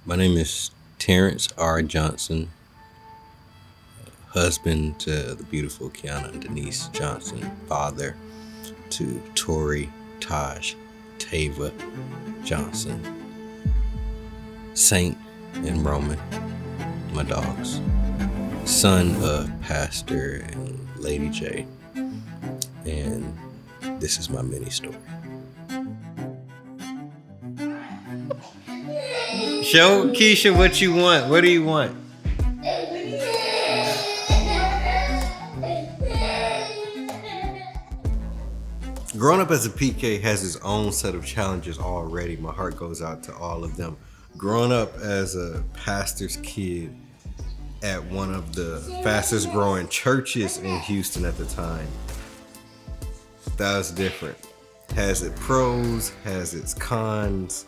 My name is Terrance R. Johnson, husband to the beautiful Kiana and Denise Johnson, father to Tori, Taj, Tava Johnson, Saint and Roman, my dogs, son of Pastor and Lady J, and this is my mini story. Show Keisha what you want. What do you want? Growing up as a PK has its own set of challenges already. My heart goes out to all of them. Growing up as a pastor's kid at one of the fastest growing churches in Houston at the time, that was different. Has its pros, has its cons.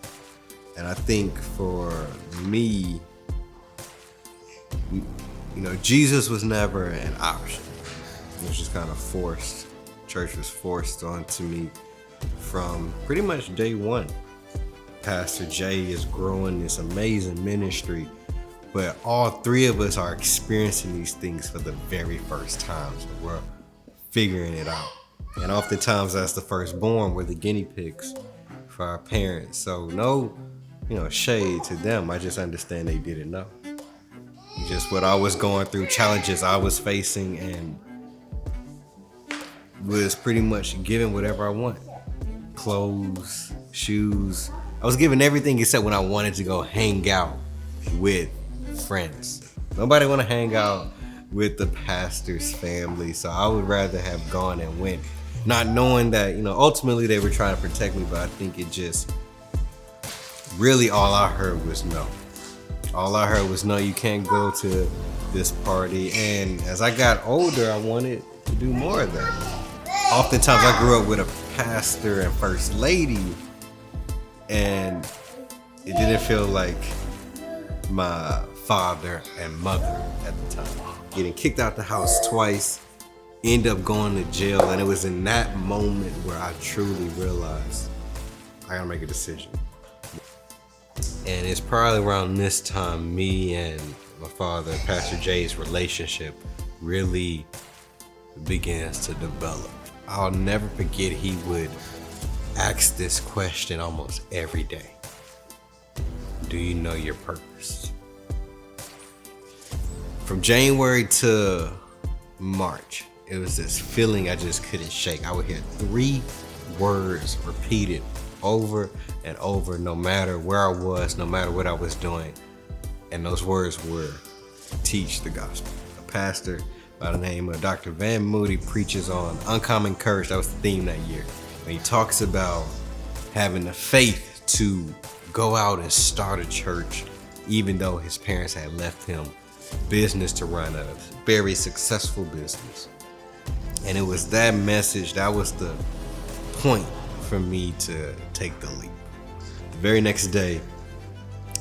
And I think for me, Jesus was never an option. It was just kind of forced. Church was forced onto me from pretty much day one. Pastor Jay is growing this amazing ministry, but all three of us are experiencing these things for the very first time. So we're figuring it out. And oftentimes as the firstborn, we're the guinea pigs for our parents. So no, shade to them. I just understand they didn't know. Just what I was going through, challenges I was facing, and was pretty much given whatever I want. Clothes, shoes. I was given everything except when I wanted to go hang out with friends. Nobody want to hang out with the pastor's family, so I would rather have gone and went, not knowing that, ultimately they were trying to protect me, but I think it just really all I heard was no. All I heard was no, you can't go to this party. And as I got older, I wanted to do more of that. Oftentimes I grew up with a pastor and first lady, and it didn't feel like my father and mother at the time. Getting kicked out the house twice, end up going to jail, and it was in that moment where I truly realized I gotta make a decision. And it's probably around this time me and my father, Pastor Jay's relationship really begins to develop. I'll never forget he would ask this question almost every day. Do you know your purpose? From January to March, it was this feeling I just couldn't shake. I would hear 3 words repeated over and over, no matter where I was, no matter what I was doing. And those words were teach the gospel. A pastor by the name of Dr. Van Moody preaches on uncommon courage. That was the theme that year. And he talks about having the faith to go out and start a church, even though his parents had left him business to run, a very successful business. And it was that message, that was the point for me to take the leap. The very next day,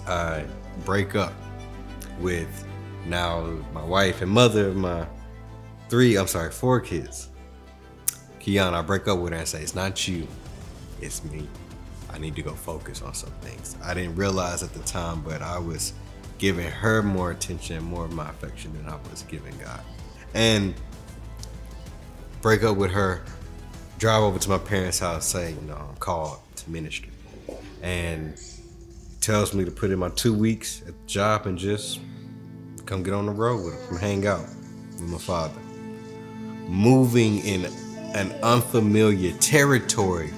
I break up with now my wife and mother of my 4 kids. Kiana, I break up with her and say, it's not you, it's me. I need to go focus on some things. I didn't realize at the time, but I was giving her more attention, more of my affection than I was giving God. And break up with her, drive over to my parents' house, say, I'm called to ministry. And tells me to put in my 2 weeks at the job and just come get on the road with him, hang out with my father. Moving in an unfamiliar territory,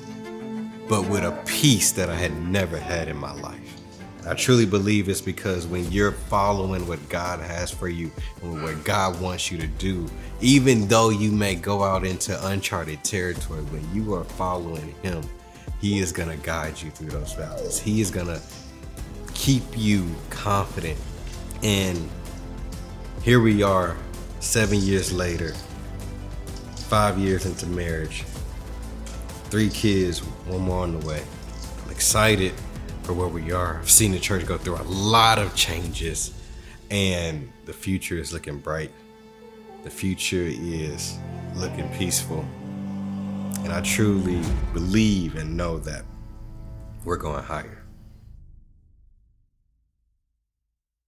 but with a peace that I had never had in my life. I truly believe it's because when you're following what God has for you and what God wants you to do, even though you may go out into uncharted territory, when you are following Him, He is gonna guide you through those valleys. He is gonna keep you confident. And here we are, 7 years later, 5 years into marriage, 3 kids, 1 more on the way. I'm excited for where we are. I've seen the church go through a lot of changes, and the future is looking bright. The future is looking peaceful. And I truly believe and know that we're going higher.